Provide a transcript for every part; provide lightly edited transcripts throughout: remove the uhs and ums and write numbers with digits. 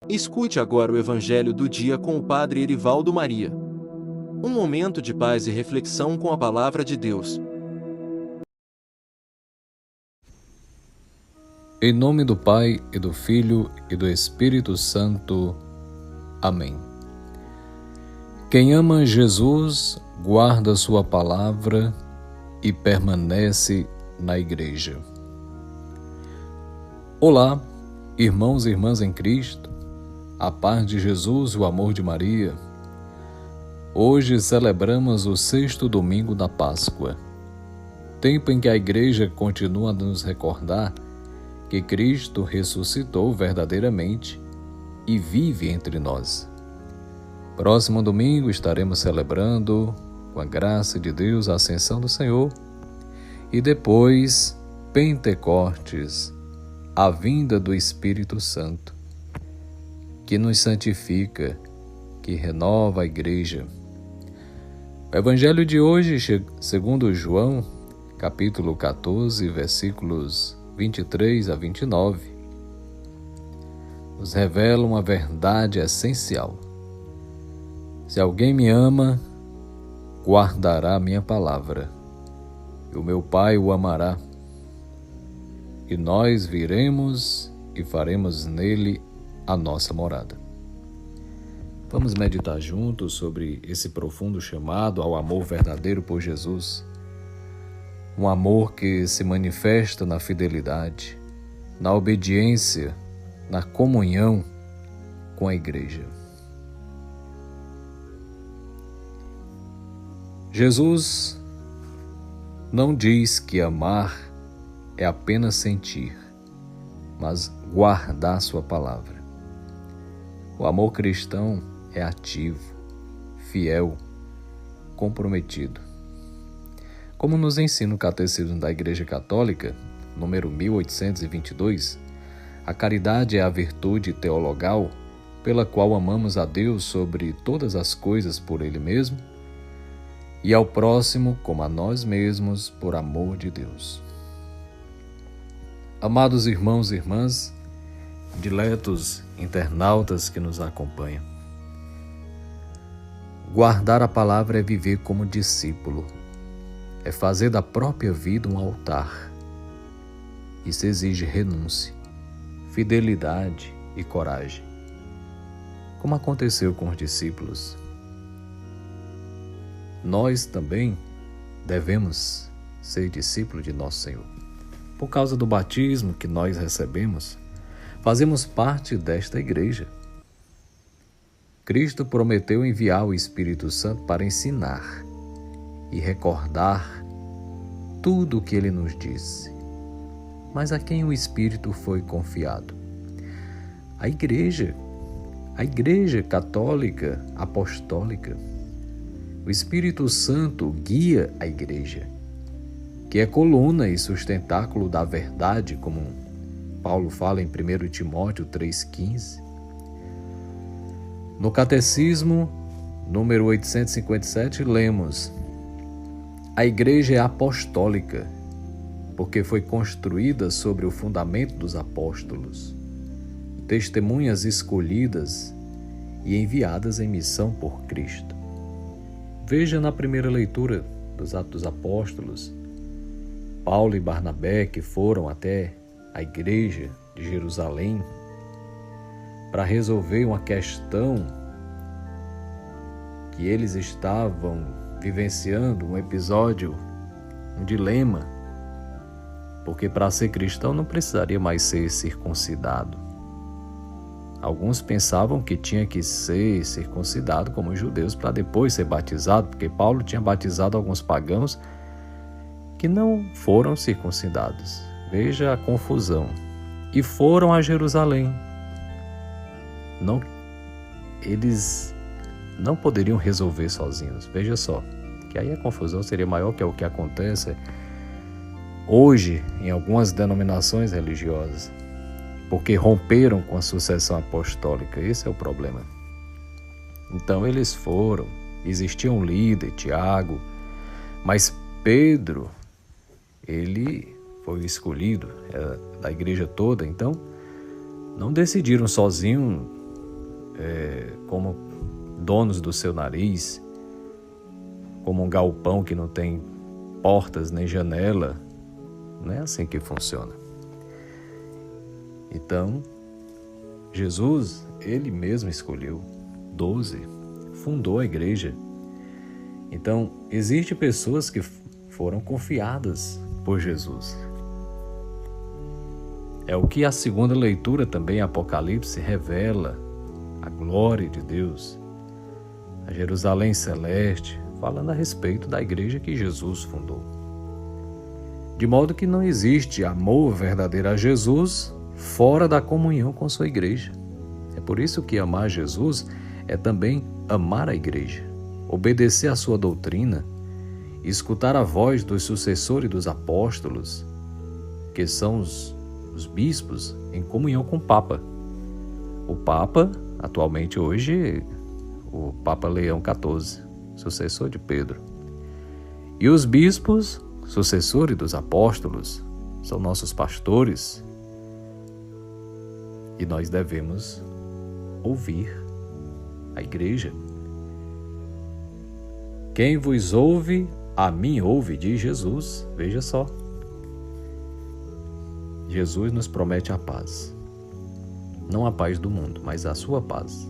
Escute agora o Evangelho do dia com o Padre Erivaldo Maria. Um momento de paz e reflexão com a Palavra de Deus. Em nome do Pai, e do Filho, e do Espírito Santo. Amém. Quem ama Jesus, guarda sua palavra e permanece na Igreja. Olá, irmãos e irmãs em Cristo, a paz de Jesus e o amor de Maria. Hoje celebramos o 6º domingo da Páscoa, tempo em que a Igreja continua a nos recordar que Cristo ressuscitou verdadeiramente e vive entre nós. Próximo domingo estaremos celebrando, com a graça de Deus, a Ascensão do Senhor e depois Pentecostes, a vinda do Espírito Santo, que nos santifica, que renova a Igreja. O Evangelho de hoje, segundo João, capítulo 14, versículos 23 a 29, nos revela uma verdade essencial. Se alguém me ama, guardará a minha palavra, e o meu Pai o amará, e nós viremos e faremos nele a nossa morada. Vamos meditar juntos sobre esse profundo chamado ao amor verdadeiro por Jesus. Um amor que se manifesta na fidelidade, na obediência, na comunhão com a Igreja. Jesus não diz que amar é apenas sentir, mas guardar sua palavra. O amor cristão é ativo, fiel, comprometido. Como nos ensina o Catecismo da Igreja Católica, número 1822, a caridade é a virtude teologal pela qual amamos a Deus sobre todas as coisas por Ele mesmo e ao próximo como a nós mesmos por amor de Deus. Amados irmãos e irmãs, diletos internautas que nos acompanham, guardar a palavra é viver como discípulo, é fazer da própria vida um altar. Isso exige renúncia, fidelidade e coragem, como aconteceu com os discípulos. Nós também devemos ser discípulos de nosso Senhor. Por causa do batismo que nós recebemos, fazemos parte desta Igreja. Cristo prometeu enviar o Espírito Santo para ensinar e recordar tudo o que Ele nos disse. Mas a quem o Espírito foi confiado? A Igreja Católica Apostólica. O Espírito Santo guia a Igreja, que é coluna e sustentáculo da verdade, como Paulo fala em 1 Timóteo 3,15. No Catecismo, número 857, lemos: a Igreja é apostólica, porque foi construída sobre o fundamento dos apóstolos, testemunhas escolhidas e enviadas em missão por Cristo. Veja na primeira leitura dos Atos dos Apóstolos, Paulo e Barnabé, que foram até a igreja de Jerusalém para resolver uma questão que eles estavam vivenciando, um episódio, um dilema, porque para ser cristão não precisaria mais ser circuncidado. Alguns pensavam que tinha que ser circuncidado como os judeus para depois ser batizado, porque Paulo tinha batizado alguns pagãos que não foram circuncidados. Veja a confusão. E foram a Jerusalém. Eles não poderiam resolver sozinhos. Veja só, que aí a confusão seria maior que o que acontece hoje em algumas denominações religiosas, porque romperam com a sucessão apostólica. Esse é o problema. Então eles foram, existia um líder, Tiago, mas Pedro, ele foi o escolhido da igreja toda, então não decidiram sozinho como donos do seu nariz, como um galpão que não tem portas nem janela. Não é assim que funciona. Então, Jesus, ele mesmo escolheu 12, fundou a igreja. Então, existem pessoas que foram confiadas por Jesus. É o que a segunda leitura também, Apocalipse, revela a glória de Deus, a Jerusalém celeste, falando a respeito da igreja que Jesus fundou. De modo que não existe amor verdadeiro a Jesus fora da comunhão com sua igreja. É por isso que amar Jesus é também amar a igreja, obedecer à sua doutrina, escutar a voz dos sucessores dos apóstolos, que são os bispos, em comunhão com o Papa. O Papa, atualmente hoje, o Papa Leão XIV, sucessor de Pedro. E os bispos, sucessores dos apóstolos, são nossos pastores. E nós devemos ouvir a igreja. Quem vos ouve, a mim ouve, diz Jesus. Veja só. Jesus nos promete a paz. Não a paz do mundo, mas a sua paz.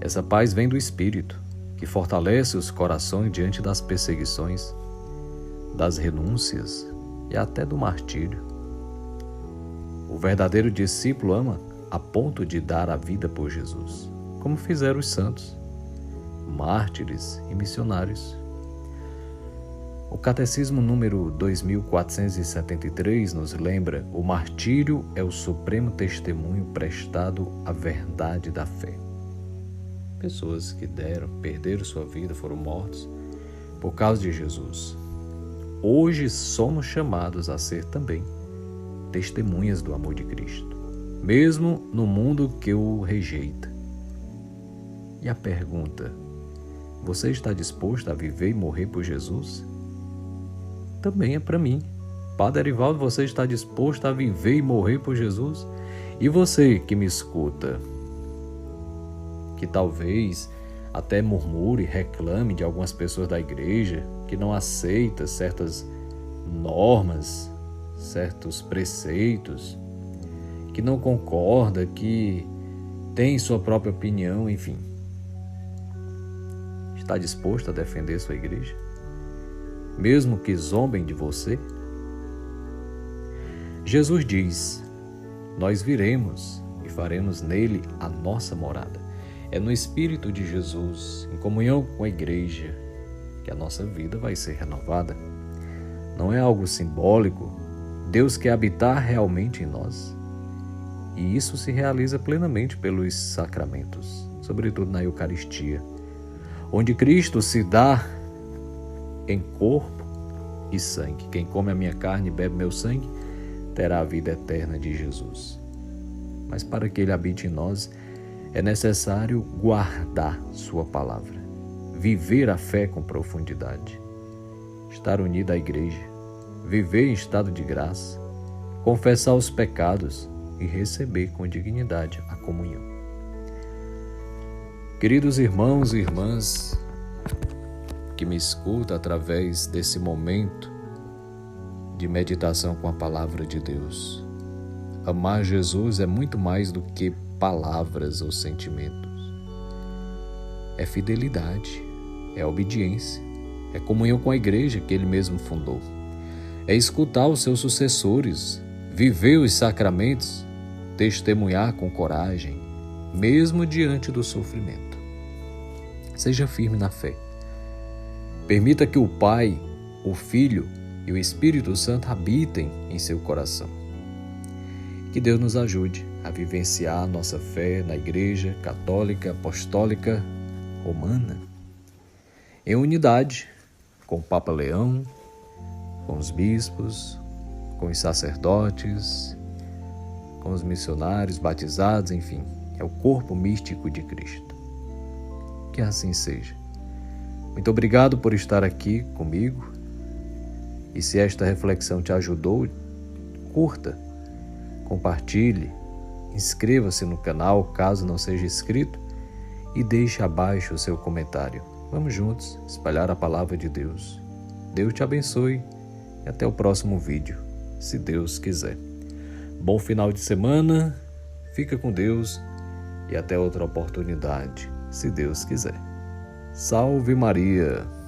Essa paz vem do Espírito, que fortalece os corações diante das perseguições, das renúncias e até do martírio. O verdadeiro discípulo ama a ponto de dar a vida por Jesus, como fizeram os santos, mártires e missionários. O Catecismo número 2473 nos lembra: o martírio é o supremo testemunho prestado à verdade da fé. Pessoas que perderam sua vida, foram mortos por causa de Jesus. Hoje somos chamados a ser também testemunhas do amor de Cristo, mesmo no mundo que o rejeita. E a pergunta: você está disposto a viver e morrer por Jesus? Também é para mim. Padre Erivaldo, você está disposto a viver e morrer por Jesus? E você que me escuta, que talvez até murmure, reclame de algumas pessoas da igreja, que não aceita certas normas, certos preceitos, que não concorda, que tem sua própria opinião, enfim. Está disposto a defender sua igreja? Mesmo que zombem de você? Jesus diz: nós viremos e faremos nele a nossa morada. É no Espírito de Jesus, em comunhão com a igreja, que a nossa vida vai ser renovada. Não é algo simbólico. Deus quer habitar realmente em nós. E isso se realiza plenamente pelos sacramentos, sobretudo na Eucaristia, onde Cristo se dá em corpo e sangue. Quem come a minha carne e bebe meu sangue terá a vida eterna de Jesus. Mas para que ele habite em nós, é necessário guardar sua palavra, viver a fé com profundidade, estar unido à igreja, viver em estado de graça, confessar os pecados e receber com dignidade a comunhão. Queridos irmãos e irmãs que me escutam através desse momento de meditação com a palavra de Deus, amar Jesus é muito mais do que palavras ou sentimentos. É fidelidade, é obediência, é comunhão com a igreja que ele mesmo fundou. É escutar os seus sucessores, viver os sacramentos, testemunhar com coragem, mesmo diante do sofrimento. Seja firme na fé. Permita que o Pai, o Filho e o Espírito Santo habitem em seu coração. Que Deus nos ajude a vivenciar nossa fé na Igreja Católica Apostólica Romana, em unidade com o Papa Leão, com os bispos, com os sacerdotes, com os missionários batizados, enfim, é o corpo místico de Cristo. Que assim seja. Muito obrigado por estar aqui comigo. E se esta reflexão te ajudou, curta, compartilhe, inscreva-se no canal caso não seja inscrito e deixe abaixo o seu comentário. Vamos juntos espalhar a palavra de Deus. Deus te abençoe e até o próximo vídeo, se Deus quiser. Bom final de semana, fica com Deus e até outra oportunidade, se Deus quiser. Salve Maria!